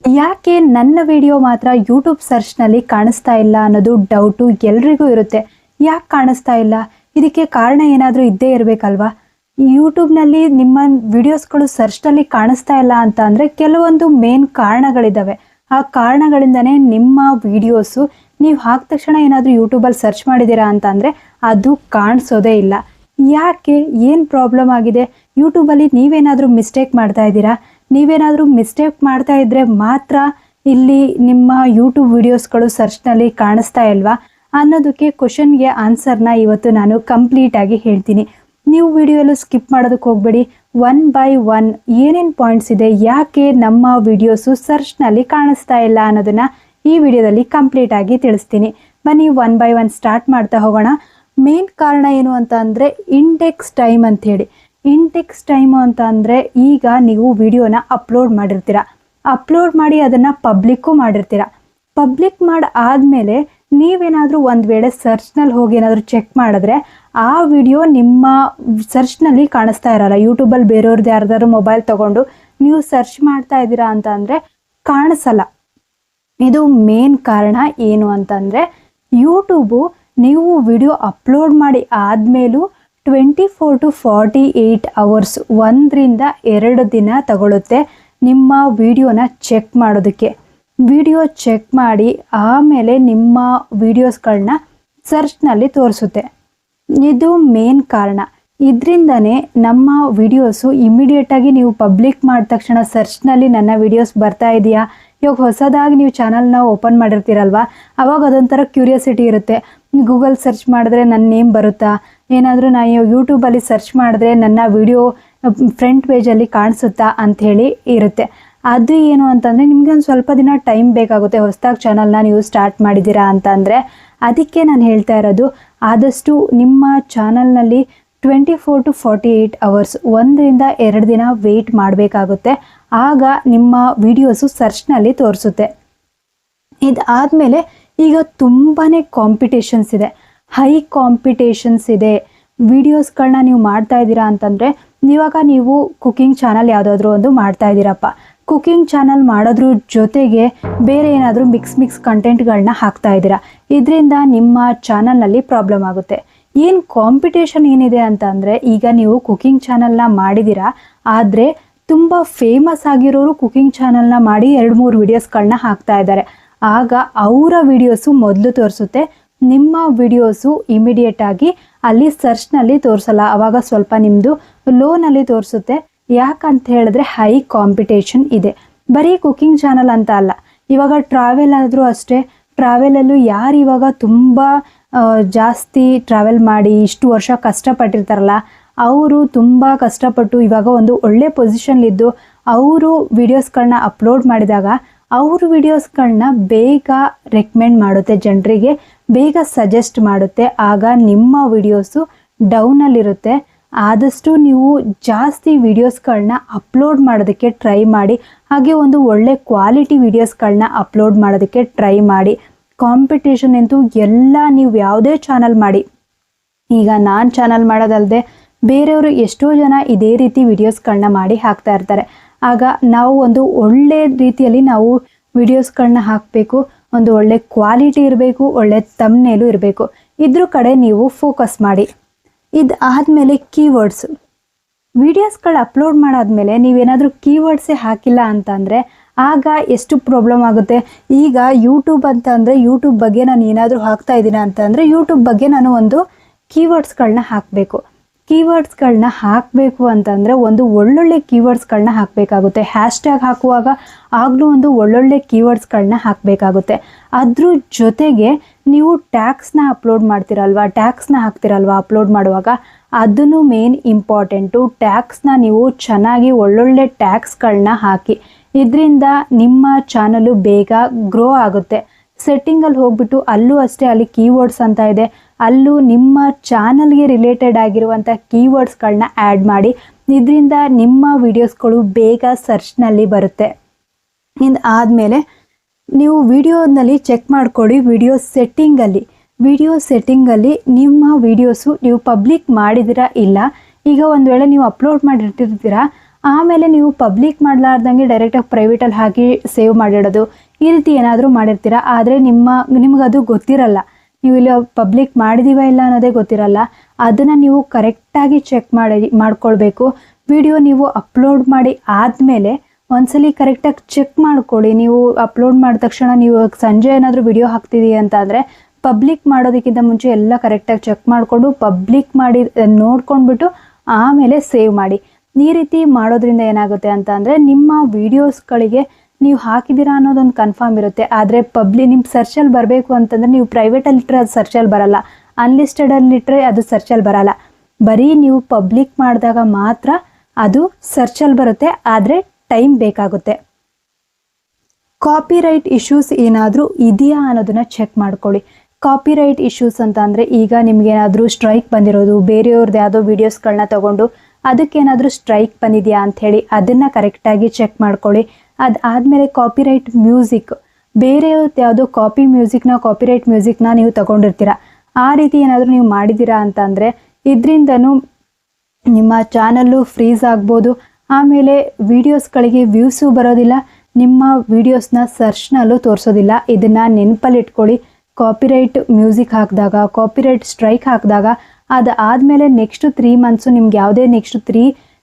ಯಾಕೆ ನನ್ನ ವಿಡಿಯೋ ಮಾತ್ರ ಯೂಟ್ಯೂಬ್ ಸರ್ಚ್ನಲ್ಲಿ ಕಾಣಿಸ್ತಾ ಇಲ್ಲ ಅನ್ನೋದು ಡೌಟು ಎಲ್ರಿಗೂ ಇರುತ್ತೆ. ಯಾಕೆ ಕಾಣಿಸ್ತಾ ಇಲ್ಲ? ಇದಕ್ಕೆ ಕಾರಣ ಏನಾದರೂ ಇದ್ದೇ ಇರಬೇಕಲ್ವಾ? ಯೂಟ್ಯೂಬ್ನಲ್ಲಿ ನಿಮ್ಮ ವಿಡಿಯೋಸ್ಗಳು ಸರ್ಚ್ನಲ್ಲಿ ಕಾಣಿಸ್ತಾ ಇಲ್ಲ ಅಂತ ಅಂದರೆ ಕೆಲವೊಂದು ಮೇನ್ ಕಾರಣಗಳಿದ್ದಾವೆ. ಆ ಕಾರಣಗಳಿಂದನೇ ನಿಮ್ಮ ವಿಡಿಯೋಸು ನೀವು ಹಾಕಿದ ತಕ್ಷಣ ಏನಾದರೂ ಯೂಟ್ಯೂಬಲ್ಲಿ ಸರ್ಚ್ ಮಾಡಿದ್ದೀರಾ ಅಂತ ಅಂದರೆ ಅದು ಕಾಣಿಸೋದೇ ಇಲ್ಲ. ಯಾಕೆ? ಏನು ಪ್ರಾಬ್ಲಮ್ ಆಗಿದೆ? ಯೂಟ್ಯೂಬಲ್ಲಿ ನೀವೇನಾದರೂ ಮಿಸ್ಟೇಕ್ ಮಾಡ್ತಾ ಇದ್ದೀರಾ? ನೀವೇನಾದರೂ ಮಿಸ್ಟೇಕ್ ಮಾಡ್ತಾ ಇದ್ದರೆ ಮಾತ್ರ ಇಲ್ಲಿ ನಿಮ್ಮ ಯೂಟ್ಯೂಬ್ ವಿಡಿಯೋಸ್ಗಳು ಸರ್ಚ್ನಲ್ಲಿ ಕಾಣಿಸ್ತಾ ಇಲ್ವಾ ಅನ್ನೋದಕ್ಕೆ ಕ್ವಶನ್ಗೆ ಆನ್ಸರ್ನ ಇವತ್ತು ನಾನು ಕಂಪ್ಲೀಟಾಗಿ ಹೇಳ್ತೀನಿ. ನೀವು ವಿಡಿಯೋಲ್ಲೂ ಸ್ಕಿಪ್ ಮಾಡೋದಕ್ಕೆ ಹೋಗಬೇಡಿ. ಒನ್ ಬೈ ಒನ್ ಏನೇನು ಪಾಯಿಂಟ್ಸ್ ಇದೆ, ಯಾಕೆ ನಮ್ಮ ವಿಡಿಯೋಸು ಸರ್ಚ್ನಲ್ಲಿ ಕಾಣಿಸ್ತಾ ಇಲ್ಲ ಅನ್ನೋದನ್ನು ಈ ವಿಡಿಯೋದಲ್ಲಿ ಕಂಪ್ಲೀಟಾಗಿ ತಿಳಿಸ್ತೀನಿ. ಬನ್ನಿ ಒನ್ ಬೈ ಒನ್ ಸ್ಟಾರ್ಟ್ ಮಾಡ್ತಾ ಹೋಗೋಣ. ಮೇನ್ ಕಾರಣ ಏನು ಅಂತ ಅಂದರೆ ಇಂಡೆಕ್ಸ್ ಟೈಮ್ ಅಂಥೇಳಿ. ಇಂಡೆಕ್ಸ್ ಟೈಮು ಅಂತ ಅಂದರೆ ಈಗ ನೀವು ವಿಡಿಯೋನ ಅಪ್ಲೋಡ್ ಮಾಡಿರ್ತೀರ, ಅಪ್ಲೋಡ್ ಮಾಡಿ ಅದನ್ನು ಪಬ್ಲಿಕ್ಕು ಮಾಡಿರ್ತೀರ. ಪಬ್ಲಿಕ್ ಮಾಡಿ ಆದಮೇಲೆ ನೀವೇನಾದರೂ ಒಂದು ವೇಳೆ ಸರ್ಚ್ನಲ್ಲಿ ಹೋಗಿ ಏನಾದರೂ ಚೆಕ್ ಮಾಡಿದ್ರೆ ಆ ವಿಡಿಯೋ ನಿಮ್ಮ ಸರ್ಚ್ನಲ್ಲಿ ಕಾಣಿಸ್ತಾ ಇರಲ್ಲ. ಯೂಟ್ಯೂಬಲ್ಲಿ ಬೇರೆಯವ್ರದ್ದು ಯಾರ್ದಾದ್ರು ಮೊಬೈಲ್ ತೊಗೊಂಡು ನೀವು ಸರ್ಚ್ ಮಾಡ್ತಾ ಇದ್ದೀರಾ ಅಂತ ಅಂದರೆ ಕಾಣಿಸಲ್ಲ. ಇದು ಮೇನ್ ಕಾರಣ. ಏನು ಅಂತಂದರೆ ಯೂಟ್ಯೂಬು ನೀವು ವಿಡಿಯೋ ಅಪ್ಲೋಡ್ ಮಾಡಿ ಆದಮೇಲೂ 24 to 48 hours 1ರಿಂದ 2 ದಿನ ತಗೊಳುತ್ತೆ ನಿಮ್ಮ ವಿಡಿಯೋನ ಚೆಕ್ ಮಾಡೋದಕ್ಕೆ. ವಿಡಿಯೋ ಚೆಕ್ ಮಾಡಿ ಆಮೇಲೆ ನಿಮ್ಮ ವಿಡಿಯೋಸ್ಗಳನ್ನ ಸರ್ಚ್ನಲ್ಲಿ ತೋರಿಸುತ್ತೆ. ಇದು ಮೇನ್ ಕಾರಣ. ಇದರಿಂದನೇ ನಮ್ಮ ವಿಡಿಯೋಸು ಇಮಿಡಿಯೇಟಾಗಿ ನೀವು ಪಬ್ಲಿಕ್ ಮಾಡಿದ ತಕ್ಷಣ ಸರ್ಚ್ನಲ್ಲಿ ನನ್ನ ವಿಡಿಯೋಸ್ ಬರ್ತಾ ಇದೆಯಾ, ಇವಾಗ ಹೊಸದಾಗಿ ನೀವು ಚಾನಲ್ನ ಓಪನ್ ಮಾಡಿರ್ತೀರಲ್ವ, ಅವಾಗ ಅದೊಂಥರ ಕ್ಯೂರಿಯಾಸಿಟಿ ಇರುತ್ತೆ. ಗೂಗಲ್ ಸರ್ಚ್ ಮಾಡಿದ್ರೆ ನನ್ನ ನೇಮ್ ಬರುತ್ತಾ, ಏನಾದರೂ ನಾನು ಯೂಟ್ಯೂಬಲ್ಲಿ ಸರ್ಚ್ ಮಾಡಿದ್ರೆ ನನ್ನ ವಿಡಿಯೋ ಫ್ರಂಟ್ ಪೇಜಲ್ಲಿ ಕಾಣಿಸುತ್ತಾ ಅಂಥೇಳಿ ಇರುತ್ತೆ. ಅದು ಏನು ಅಂತಂದರೆ ನಿಮಗೆ ಒಂದು ಸ್ವಲ್ಪ ದಿನ ಟೈಮ್ ಬೇಕಾಗುತ್ತೆ ಹೊಸದಾಗಿ ಚಾನಲ್ನ ನೀವು ಸ್ಟಾರ್ಟ್ ಮಾಡಿದ್ದೀರಾ ಅಂತ ಅಂದರೆ. ಅದಕ್ಕೆ ನಾನು ಹೇಳ್ತಾ ಇರೋದು, ಆದಷ್ಟು ನಿಮ್ಮ ಚಾನಲ್ನಲ್ಲಿ 24 to 48 hours 1ರಿಂದ 2 ದಿನ ವೆಯ್ಟ್ ಮಾಡಬೇಕಾಗುತ್ತೆ. ಆಗ ನಿಮ್ಮ ವಿಡಿಯೋಸು ಸರ್ಚ್ನಲ್ಲಿ ತೋರಿಸುತ್ತೆ. ಇದಾದಮೇಲೆ ಈಗ ತುಂಬಾ ಕಾಂಪಿಟೇಷನ್ಸ್ ಇದೆ, ಹೈ ಕಾಂಪಿಟೇಷನ್ಸ್ ಇದೆ. ವಿಡಿಯೋಸ್ಗಳನ್ನ ನೀವು ಮಾಡ್ತಾ ಇದ್ದೀರಾ ಅಂತಂದರೆ, ಇವಾಗ ನೀವು ಕುಕಿಂಗ್ ಚಾನಲ್ ಯಾವುದಾದ್ರೂ ಒಂದು ಮಾಡ್ತಾ ಇದ್ದೀರಪ್ಪ, ಕುಕಿಂಗ್ ಚಾನಲ್ ಮಾಡೋದ್ರ ಜೊತೆಗೆ ಬೇರೆ ಏನಾದರೂ ಮಿಕ್ಸ್ ಕಂಟೆಂಟ್ಗಳನ್ನ ಹಾಕ್ತಾ ಇದ್ದೀರಾ, ಇದರಿಂದ ನಿಮ್ಮ ಚಾನಲ್ನಲ್ಲಿ ಪ್ರಾಬ್ಲಮ್ ಆಗುತ್ತೆ. ಏನು ಕಾಂಪಿಟೇಷನ್ ಏನಿದೆ ಅಂತ ಅಂದರೆ, ಈಗ ನೀವು ಕುಕಿಂಗ್ ಚಾನಲ್ನ ಮಾಡಿದ್ದೀರಾ, ಆದರೆ ತುಂಬ ಫೇಮಸ್ ಆಗಿರೋರು ಕುಕಿಂಗ್ ಚಾನಲ್ನ ಮಾಡಿ 2-3 ವಿಡಿಯೋಸ್ಗಳನ್ನ ಹಾಕ್ತಾ ಇದ್ದಾರೆ. ಆಗ ಅವರ ವಿಡಿಯೋಸು ಮೊದಲು ತೋರಿಸುತ್ತೆ, ನಿಮ್ಮ ವಿಡಿಯೋಸು ಇಮಿಡಿಯೇಟಾಗಿ ಅಲ್ಲಿ ಸರ್ಚ್ನಲ್ಲಿ ತೋರಿಸಲ್ಲ. ಆವಾಗ ಸ್ವಲ್ಪ ನಿಮ್ಮದು ಲೋನಲ್ಲಿ ತೋರಿಸುತ್ತೆ. ಯಾಕಂತ ಹೇಳಿದ್ರೆ ಹೈ ಕಾಂಪಿಟೇಷನ್ ಇದೆ. ಬರೀ ಕುಕಿಂಗ್ ಚಾನಲ್ ಅಂತ ಅಲ್ಲ, ಇವಾಗ ಟ್ರಾವೆಲ್ ಆದರೂ ಅಷ್ಟೇ. ಟ್ರಾವೆಲಲ್ಲೂ ಯಾರು ಇವಾಗ ತುಂಬ ಜಾಸ್ತಿ ಟ್ರಾವೆಲ್ ಮಾಡಿ ಇಷ್ಟು ವರ್ಷ ಕಷ್ಟಪಟ್ಟಿರ್ತಾರಲ್ಲ, ಅವರು ತುಂಬ ಕಷ್ಟಪಟ್ಟು ಇವಾಗ ಒಂದು ಒಳ್ಳೆ ಪೊಸಿಷನ್ಲಿದ್ದು ಅವರು ವಿಡಿಯೋಸ್ಗಳನ್ನ ಅಪ್ಲೋಡ್ ಮಾಡಿದಾಗ ಅವ್ರ ವಿಡಿಯೋಸ್ಗಳನ್ನ ಬೇಗ ರೆಕಮೆಂಡ್ ಮಾಡುತ್ತೆ, ಜನರಿಗೆ ಬೇಗ ಸಜೆಸ್ಟ್ ಮಾಡುತ್ತೆ. ಆಗ ನಿಮ್ಮ ವಿಡಿಯೋಸು ಡೌನಲ್ಲಿರುತ್ತೆ. ಆದಷ್ಟು ನೀವು ಜಾಸ್ತಿ ವಿಡಿಯೋಸ್ಗಳನ್ನ ಅಪ್ಲೋಡ್ ಮಾಡೋದಕ್ಕೆ ಟ್ರೈ ಮಾಡಿ. ಹಾಗೆ ಒಂದು ಒಳ್ಳೆ ಕ್ವಾಲಿಟಿ ವಿಡಿಯೋಸ್ಗಳನ್ನ ಅಪ್ಲೋಡ್ ಮಾಡೋದಕ್ಕೆ ಟ್ರೈ ಮಾಡಿ. ಕಾಂಪಿಟೇಷನ್ ಅಂತೂ ಎಲ್ಲ, ನೀವು ಯಾವುದೇ ಚಾನಲ್ ಮಾಡಿ, ಈಗ ನಾನು ಚಾನಲ್ ಮಾಡೋದಲ್ಲದೆ ಬೇರೆಯವರು ಎಷ್ಟೋ ಜನ ಇದೇ ರೀತಿ ವಿಡಿಯೋಸ್ಗಳನ್ನ ಮಾಡಿ ಹಾಕ್ತಾ ಇರ್ತಾರೆ. ಆಗ ನಾವು ಒಂದು ಒಳ್ಳೆ ರೀತಿಯಲ್ಲಿ ನಾವು ವಿಡಿಯೋಸ್ಗಳನ್ನ ಹಾಕಬೇಕು, ಒಂದು ಒಳ್ಳೆ ಕ್ವಾಲಿಟಿ ಇರಬೇಕು, ಒಳ್ಳೆ ಥಂಬ್ನೇಲು ಇರಬೇಕು. ಇದ್ರ ಕಡೆ ನೀವು ಫೋಕಸ್ ಮಾಡಿ. ಇದಾದಮೇಲೆ ಕೀವರ್ಡ್ಸ್. ವಿಡಿಯೋಸ್ಗಳು ಅಪ್ಲೋಡ್ ಮಾಡಾದ್ಮೇಲೆ ನೀವೇನಾದರೂ ಕೀವರ್ಡ್ಸೇ ಹಾಕಿಲ್ಲ ಅಂತಂದರೆ ಆಗ ಎಷ್ಟು ಪ್ರಾಬ್ಲಮ್ ಆಗುತ್ತೆ. ಈಗ ಯೂಟ್ಯೂಬ್ ಅಂತ ಅಂದರೆ ಯೂಟ್ಯೂಬ್ ಬಗ್ಗೆ ನಾನು ಏನಾದರೂ ಹಾಕ್ತಾ ಇದ್ದೀನಿ ಅಂತಂದರೆ ಯೂಟ್ಯೂಬ್ ಬಗ್ಗೆ ನಾನು ಒಂದು ಕೀವರ್ಡ್ಸ್ಗಳನ್ನ ಹಾಕಬೇಕು. ಕೀವರ್ಡ್ಸ್ಗಳನ್ನ ಹಾಕಬೇಕು ಅಂತಂದರೆ ಒಂದು ಒಳ್ಳೊಳ್ಳೆ ಕೀವರ್ಡ್ಸ್ಗಳನ್ನ ಹಾಕಬೇಕಾಗುತ್ತೆ. ಹ್ಯಾಶ್ಟ್ಯಾಗ್ ಹಾಕುವಾಗ ಆಗಲೂ ಒಂದು ಒಳ್ಳೊಳ್ಳೆ ಕೀವರ್ಡ್ಸ್ಗಳನ್ನ ಹಾಕಬೇಕಾಗುತ್ತೆ. ಅದ್ರ ಜೊತೆಗೆ ನೀವು ಟ್ಯಾಗ್ಸ್ನ ಅಪ್ಲೋಡ್ ಮಾಡ್ತೀರಲ್ವ, ಟ್ಯಾಗ್ಸ್ನ ಹಾಕ್ತಿರಲ್ವ ಅಪ್ಲೋಡ್ ಮಾಡುವಾಗ, ಅದನ್ನು ಮೇನ್ ಇಂಪಾರ್ಟೆಂಟು. ಟ್ಯಾಗ್ಸ್ನ ನೀವು ಚೆನ್ನಾಗಿ ಒಳ್ಳೊಳ್ಳೆ ಟ್ಯಾಗ್ಸ್ಗಳನ್ನ ಹಾಕಿ. ಇದರಿಂದ ನಿಮ್ಮ ಚಾನಲು ಬೇಗ ಗ್ರೋ ಆಗುತ್ತೆ. ಸೆಟ್ಟಿಂಗಲ್ಲಿ ಹೋಗ್ಬಿಟ್ಟು ಅಲ್ಲೂ ಅಷ್ಟೇ, ಅಲ್ಲಿ ಕೀವರ್ಡ್ಸ್ ಅಂತ ಇದೆ, ಅಲ್ಲೂ ನಿಮ್ಮ ಚಾನಲ್ಗೆ ರಿಲೇಟೆಡ್ ಆಗಿರುವಂಥ ಕೀವರ್ಡ್ಸ್ಗಳನ್ನ ಆ್ಯಡ್ ಮಾಡಿ. ಇದರಿಂದ ನಿಮ್ಮ ವಿಡಿಯೋಸ್ಗಳು ಬೇಗ ಸರ್ಚ್ನಲ್ಲಿ ಬರುತ್ತೆ. ಇದಾದಮೇಲೆ ನೀವು ವಿಡಿಯೋನಲ್ಲಿ ಚೆಕ್ ಮಾಡ್ಕೊಳ್ಳಿ. ವಿಡಿಯೋ ಸೆಟ್ಟಿಂಗಲ್ಲಿ ನಿಮ್ಮ ವಿಡಿಯೋಸು ನೀವು ಪಬ್ಲಿಕ್ ಮಾಡಿದಿರಾ ಇಲ್ಲ. ಈಗ ಒಂದು ವೇಳೆ ನೀವು ಅಪ್ಲೋಡ್ ಮಾಡಿರ್ತಿರ್ತೀರಾ, ಆಮೇಲೆ ನೀವು ಪಬ್ಲಿಕ್ ಮಾಡಲಾರ್ದಂಗೆ ಡೈರೆಕ್ಟಾಗಿ ಪ್ರೈವೇಟಲ್ಲಿ ಹಾಕಿ ಸೇವ್ ಮಾಡಿಡೋದು, ಈ ರೀತಿ ಏನಾದರೂ ಮಾಡಿರ್ತೀರ. ಆದರೆ ನಿಮಗದು ಗೊತ್ತಿರಲ್ಲ, ನೀವು ಇಲ್ಲಿ ಪಬ್ಲಿಕ್ ಮಾಡಿದೀವ ಇಲ್ಲ ಅನ್ನೋದೇ ಗೊತ್ತಿರಲ್ಲ. ಅದನ್ನು ನೀವು ಕರೆಕ್ಟಾಗಿ ಚೆಕ್ ಮಾಡ್ಕೊಳ್ಬೇಕು. ವಿಡಿಯೋ ನೀವು ಅಪ್ಲೋಡ್ ಮಾಡಿ ಆದಮೇಲೆ ಒಂದ್ಸಲಿ ಕರೆಕ್ಟಾಗಿ ಚೆಕ್ ಮಾಡ್ಕೊಳ್ಳಿ. ನೀವು ಅಪ್ಲೋಡ್ ಮಾಡಿದ ತಕ್ಷಣ ನೀವು ಸಂಜೆ ಏನಾದರೂ ವಿಡಿಯೋ ಹಾಕ್ತಿದ್ದೀವಿ ಅಂತ ಅಂದರೆ ಪಬ್ಲಿಕ್ ಮಾಡೋದಕ್ಕಿಂತ ಮುಂಚೆ ಎಲ್ಲ ಕರೆಕ್ಟಾಗಿ ಚೆಕ್ ಮಾಡಿಕೊಂಡು ಪಬ್ಲಿಕ್ ಮಾಡಿ ನೋಡ್ಕೊಂಡ್ಬಿಟ್ಟು ಆಮೇಲೆ ಸೇವ್ ಮಾಡಿ. ಈ ರೀತಿ ಮಾಡೋದ್ರಿಂದ ಏನಾಗುತ್ತೆ ಅಂತ ಅಂದರೆ ನಿಮ್ಮ ವೀಡಿಯೋಸ್ಗಳಿಗೆ ನೀವು ಹಾಕಿದ್ದೀರಾ ಅನ್ನೋದೊಂದು ಕನ್ಫರ್ಮ್ ಇರುತ್ತೆ. ಆದರೆ ನಿಮ್ಮ ಸರ್ಚಲ್ಲಿ ಬರಬೇಕು ಅಂತಂದರೆ ನೀವು ಪ್ರೈವೇಟಲ್ಲಿಟ್ಟರೆ ಅದು ಸರ್ಚಲ್ಲಿ ಬರಲ್ಲ, ಅನ್ಲಿಸ್ಟೆಡಲ್ಲಿಟ್ಟರೆ ಅದು ಸರ್ಚಲ್ಲಿ ಬರಲ್ಲ. ಬರೀ ನೀವು ಪಬ್ಲಿಕ್ ಮಾಡಿದಾಗ ಮಾತ್ರ ಅದು ಸರ್ಚಲ್ಲಿ ಬರುತ್ತೆ, ಆದರೆ ಟೈಮ್ ಬೇಕಾಗುತ್ತೆ. ಕಾಪಿರೈಟ್ ಇಶ್ಯೂಸ್ ಏನಾದರೂ ಇದೆಯಾ ಅನ್ನೋದನ್ನ ಚೆಕ್ ಮಾಡ್ಕೊಳ್ಳಿ. ಕಾಪಿರೈಟ್ ಇಶ್ಯೂಸ್ ಅಂತ ಅಂದರೆ ಈಗ ನಿಮ್ಗೇನಾದರೂ ಸ್ಟ್ರೈಕ್ ಬಂದಿರೋದು, ಬೇರೆಯವ್ರದ್ದು ಯಾವುದೋ ವೀಡಿಯೋಸ್ಗಳನ್ನ ತೊಗೊಂಡು ಅದಕ್ಕೇನಾದರೂ ಸ್ಟ್ರೈಕ್ ಬಂದಿದೆಯಾ ಅಂಥೇಳಿ ಅದನ್ನು ಕರೆಕ್ಟಾಗಿ ಚೆಕ್ ಮಾಡ್ಕೊಳ್ಳಿ. ಅದಾದಮೇಲೆ ಕಾಪಿರೈಟ್ ಮ್ಯೂಸಿಕ್, ಬೇರೆಯವ್ರದ್ದು ಯಾವುದೋ ಕಾಪಿರೈಟ್ ಮ್ಯೂಸಿಕ್ನ ನೀವು ತಗೊಂಡಿರ್ತೀರ, ಆ ರೀತಿ ಏನಾದರೂ ನೀವು ಮಾಡಿದ್ದೀರಾ ಅಂತ ಅಂದರೆ ಇದರಿಂದನೂ ನಿಮ್ಮ ಚಾನಲ್ಲು ಫ್ರೀಸ್ ಆಗ್ಬೋದು. ಆಮೇಲೆ ವೀಡಿಯೋಸ್ಗಳಿಗೆ ವ್ಯೂಸು ಬರೋದಿಲ್ಲ, ನಿಮ್ಮ ವೀಡಿಯೋಸ್ನ ಸರ್ಚ್ನಲ್ಲೂ ತೋರಿಸೋದಿಲ್ಲ. ಇದನ್ನು ನೆನಪಲ್ಲಿಟ್ಕೊಳ್ಳಿ. ಕಾಪಿರೈಟ್ ಮ್ಯೂಸಿಕ್ ಹಾಕಿದಾಗ, ಕಾಪಿರೈಟ್ ಸ್ಟ್ರೈಕ್ ಹಾಕಿದಾಗ ಅದಾದಮೇಲೆ ನೆಕ್ಸ್ಟ್ 3 ಮಂತ್ಸು ನಿಮ್ಗೆ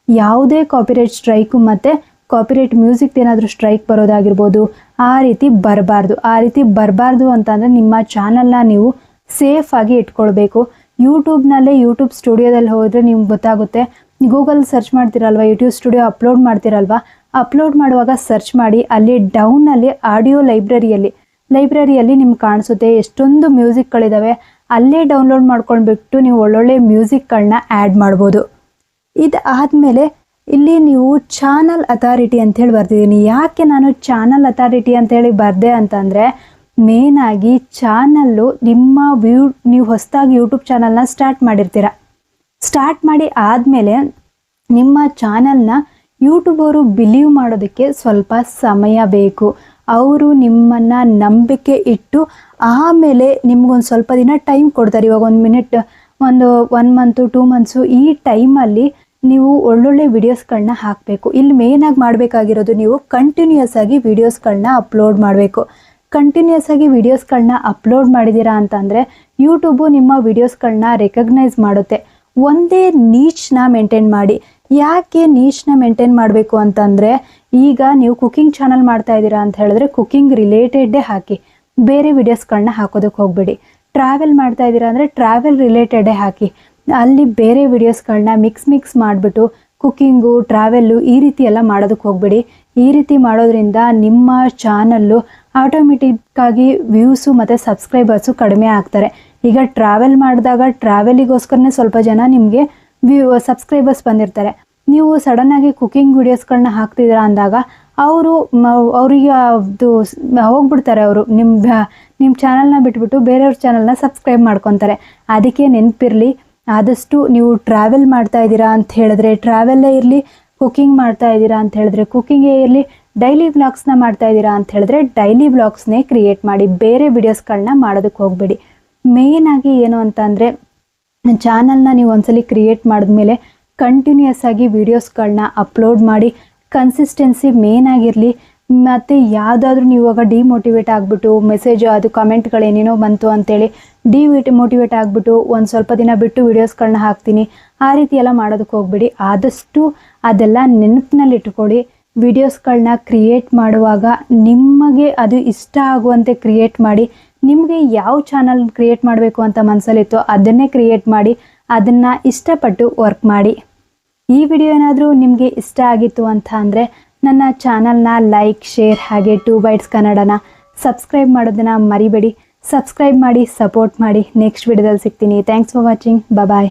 ಯಾವುದೇ ಕಾಪಿರೈಟ್ ಸ್ಟ್ರೈಕು ಮತ್ತು ಕಾಪಿರೈಟ್ ಮ್ಯೂಸಿಕ್ ಏನಾದರೂ ಸ್ಟ್ರೈಕ್ ಬರೋದಾಗಿರ್ಬೋದು, ಆ ರೀತಿ ಬರಬಾರ್ದು ಅಂತಂದರೆ ನಿಮ್ಮ ಚಾನಲ್ನ ನೀವು ಸೇಫಾಗಿ ಇಟ್ಕೊಳ್ಬೇಕು. ಯೂಟ್ಯೂಬ್ ಸ್ಟುಡಿಯೋದಲ್ಲಿ ಹೋದರೆ ನಿಮ್ಗೆ ಗೊತ್ತಾಗುತ್ತೆ. ಗೂಗಲ್ ಸರ್ಚ್ ಮಾಡ್ತಿರಲ್ವ, ಯೂಟ್ಯೂಬ್ ಸ್ಟುಡಿಯೋ ಅಪ್ಲೋಡ್ ಮಾಡ್ತಿರಲ್ವ, ಅಪ್ಲೋಡ್ ಮಾಡುವಾಗ ಸರ್ಚ್ ಮಾಡಿ, ಅಲ್ಲಿ ಡೌನಲ್ಲಿ ಆಡಿಯೋ ಲೈಬ್ರರಿಯಲ್ಲಿ ನಿಮ್ಗೆ ಕಾಣಿಸುತ್ತೆ ಎಷ್ಟೊಂದು ಮ್ಯೂಸಿಕ್ಗಳಿದ್ದಾವೆ. ಅಲ್ಲೇ ಡೌನ್ಲೋಡ್ ಮಾಡ್ಕೊಂಡ್ಬಿಟ್ಟು ನೀವು ಒಳ್ಳೊಳ್ಳೆ ಮ್ಯೂಸಿಕ್ಗಳನ್ನ ಆ್ಯಡ್ ಮಾಡ್ಬೋದು. ಇದಾದಮೇಲೆ ಇಲ್ಲಿ ನೀವು ಚಾನಲ್ ಅಥಾರಿಟಿ ಅಂಥೇಳಿ ಬರ್ತಿದ್ದೀನಿ. ಯಾಕೆ ನಾನು ಚಾನಲ್ ಅಥಾರಿಟಿ ಅಂಥೇಳಿ ಬರ್ದೆ ಅಂತಂದರೆ, ಮೇನಾಗಿ ಚಾನಲ್ಲು ನೀವು ಹೊಸದಾಗಿ ಯೂಟ್ಯೂಬ್ ಚಾನಲ್ನ ಸ್ಟಾರ್ಟ್ ಮಾಡಿರ್ತೀರ. ಸ್ಟಾರ್ಟ್ ಮಾಡಿ ಆದಮೇಲೆ ನಿಮ್ಮ ಚಾನಲ್ನ ಯೂಟ್ಯೂಬ್ ಅವರು ಬಿಲೀವ್ ಮಾಡೋದಕ್ಕೆ ಸ್ವಲ್ಪ ಸಮಯ ಬೇಕು. ಅವರು ನಿಮ್ಮನ್ನು ನಂಬಿಕೆ ಇಟ್ಟು ಆಮೇಲೆ ನಿಮ್ಗೊಂದು ಸ್ವಲ್ಪ ದಿನ ಟೈಮ್ ಕೊಡ್ತಾರೆ. ಇವಾಗ 1 ಮಂತು 2 ಮಂತ್ಸು ಈ ಟೈಮಲ್ಲಿ ನೀವು ಒಳ್ಳೊಳ್ಳೆ ವಿಡಿಯೋಸ್ಗಳನ್ನ ಹಾಕಬೇಕು. ಇಲ್ಲಿ ಮೇನಾಗಿ ಮಾಡಬೇಕಾಗಿರೋದು ನೀವು ಕಂಟಿನ್ಯೂಯಸ್ ಆಗಿ ವಿಡಿಯೋಸ್ಗಳನ್ನ ಅಪ್ಲೋಡ್ ಮಾಡಬೇಕು. ಕಂಟಿನ್ಯೂಯಸ್ ಆಗಿ ವಿಡಿಯೋಸ್ಗಳನ್ನ ಅಪ್ಲೋಡ್ ಮಾಡಿದ್ದೀರಾ ಅಂತಂದರೆ ಯೂಟ್ಯೂಬು ನಿಮ್ಮ ವಿಡಿಯೋಸ್ಗಳನ್ನ ರೆಕಗ್ನೈಸ್ ಮಾಡುತ್ತೆ. ಒಂದೇ ನೀಚ್ನ ಮೇಂಟೈನ್ ಮಾಡಿ. ಯಾಕೆ ನೀಚ್ನ ಮೇಂಟೈನ್ ಮಾಡಬೇಕು ಅಂತಂದರೆ, ಈಗ ನೀವು ಕುಕಿಂಗ್ ಚಾನಲ್ ಮಾಡ್ತಾ ಇದ್ದೀರಾ ಅಂತ ಹೇಳಿದ್ರೆ ಕುಕಿಂಗ್ ರಿಲೇಟೆಡ್ಡೇ ಹಾಕಿ, ಬೇರೆ ವಿಡಿಯೋಸ್ಗಳನ್ನ ಹಾಕೋದಕ್ಕೆ ಹೋಗಬೇಡಿ. ಟ್ರಾವೆಲ್ ಮಾಡ್ತಾ ಇದ್ದೀರಾ ಅಂದರೆ ಟ್ರಾವೆಲ್ ರಿಲೇಟೆಡೇ ಹಾಕಿ, ಅಲ್ಲಿ ಬೇರೆ ವಿಡಿಯೋಸ್ಗಳನ್ನ ಮಿಕ್ಸ್ ಮಾಡಿಬಿಟ್ಟು ಕುಕ್ಕಿಂಗು, ಟ್ರಾವೆಲ್ಲು ಈ ರೀತಿ ಎಲ್ಲ ಮಾಡೋದಕ್ಕೆ ಹೋಗಬೇಡಿ. ಈ ರೀತಿ ಮಾಡೋದ್ರಿಂದ ನಿಮ್ಮ ಚಾನಲ್ಲು ಆಟೋಮೆಟಿಕ್ಕಾಗಿ ವ್ಯೂಸು ಮತ್ತು ಸಬ್ಸ್ಕ್ರೈಬರ್ಸು ಕಡಿಮೆ ಆಗ್ತಾರೆ. ಈಗ ಟ್ರಾವೆಲ್ ಮಾಡಿದಾಗ ಟ್ರಾವೆಲಿಗೋಸ್ಕರನೇ ಸ್ವಲ್ಪ ಜನ ನಿಮಗೆ ಸಬ್ಸ್ಕ್ರೈಬರ್ಸ್ ಬಂದಿರ್ತಾರೆ. ನೀವು ಸಡನ್ನಾಗಿ ಕುಕಿಂಗ್ ವಿಡಿಯೋಸ್ಗಳನ್ನ ಹಾಕ್ತಿದ್ದೀರಾ ಅಂದಾಗ ಅವರಿಗೆ ಅದು ಹೋಗ್ಬಿಡ್ತಾರೆ. ಅವರು ನಿಮ್ಮ ಚಾನಲ್ನ ಬಿಟ್ಬಿಟ್ಟು ಬೇರೆಯವ್ರ ಚಾನಲ್ನ ಸಬ್ಸ್ಕ್ರೈಬ್ ಮಾಡ್ಕೊತಾರೆ. ಅದಕ್ಕೆ ನೆನಪಿರಲಿ, ಆದಷ್ಟು ನೀವು ಟ್ರಾವೆಲ್ ಮಾಡ್ತಾ ಇದ್ದೀರಾ ಅಂತ ಹೇಳಿದ್ರೆ ಟ್ರಾವೆಲ್ಲೇ ಇರಲಿ, ಕುಕಿಂಗ್ ಮಾಡ್ತಾ ಇದ್ದೀರಾ ಅಂತ ಹೇಳಿದ್ರೆ ಕುಕಿಂಗೇ ಇರಲಿ, ಡೈಲಿ ವ್ಲಾಗ್ಸ್ನ ಮಾಡ್ತಾ ಇದ್ದೀರಾ ಅಂತ ಹೇಳಿದ್ರೆ ಡೈಲಿ ವ್ಲಾಗ್ಸ್ನೇ ಕ್ರಿಯೇಟ್ ಮಾಡಿ, ಬೇರೆ ವಿಡಿಯೋಸ್ಗಳನ್ನ ಮಾಡೋದಕ್ಕೆ ಹೋಗಬೇಡಿ. ಮೇಯ್ನಾಗಿ ಏನು ಅಂತ ಅಂದರೆ, ಚಾನಲ್ನ ನೀವು ಒಂದ್ಸಲಿ ಕ್ರಿಯೇಟ್ ಮಾಡಿದ್ಮೇಲೆ ಕಂಟಿನ್ಯೂಯಸ್ ಆಗಿ ವಿಡಿಯೋಸ್ಗಳನ್ನ ಅಪ್ಲೋಡ್ ಮಾಡಿ. ಕನ್ಸಿಸ್ಟೆನ್ಸಿ ಮೇನ್ ಆಗಿರಲಿ. ಮತ್ತು ಯಾವುದಾದ್ರೂ ನೀವು ಇವಾಗ ಡಿಮೋಟಿವೇಟ್ ಆಗಿಬಿಟ್ಟು ಮೆಸೇಜು ಅದು ಕಮೆಂಟ್ಗಳೇನೇನೋ ಬಂತು ಅಂತೇಳಿ ಡಿಮೋಟಿವೇಟ್ ಆಗಿಬಿಟ್ಟು ಒಂದು ಸ್ವಲ್ಪ ದಿನ ಬಿಟ್ಟು ವಿಡಿಯೋಸ್ಗಳನ್ನ ಹಾಕ್ತೀನಿ, ಆ ರೀತಿ ಎಲ್ಲ ಮಾಡೋದಕ್ಕೆ ಹೋಗ್ಬೇಡಿ. ಆದಷ್ಟು ಅದೆಲ್ಲ ನೆನಪಿನಲ್ಲಿಟ್ಕೊಳ್ಳಿ. ವಿಡಿಯೋಸ್ಗಳನ್ನ ಕ್ರಿಯೇಟ್ ಮಾಡುವಾಗ ನಿಮಗೆ ಅದು ಇಷ್ಟ ಆಗುವಂತೆ ಕ್ರಿಯೇಟ್ ಮಾಡಿ. ನಿಮಗೆ ಯಾವ ಚಾನಲ್ ಕ್ರಿಯೇಟ್ ಮಾಡಬೇಕು ಅಂತ ಮನಸ್ಸಲ್ಲಿತ್ತೋ ಅದನ್ನೇ ಕ್ರಿಯೇಟ್ ಮಾಡಿ, ಅದನ್ನು ಇಷ್ಟಪಟ್ಟು ವರ್ಕ್ ಮಾಡಿ. ಈ ವಿಡಿಯೋ ಏನಾದರೂ ನಿಮಗೆ ಇಷ್ಟ ಆಗಿತ್ತು ಅಂತ ಅಂದರೆ ನನ್ನ ಚಾನಲ್ನ ಲೈಕ್, ಶೇರ್ ಹಾಗೆ 2 ಬೈಟ್ಸ್ ಕನ್ನಡನ ಸಬ್ಸ್ಕ್ರೈಬ್ ಮಾಡೋದನ್ನು ಮರಿಬೇಡಿ. ಸಬ್ಸ್ಕ್ರೈಬ್ ಮಾಡಿ, ಸಪೋರ್ಟ್ ಮಾಡಿ. ನೆಕ್ಸ್ಟ್ ವಿಡಿಯೋದಲ್ಲಿ ಸಿಗ್ತೀನಿ. Thanks for watching. ಬಾಯ್.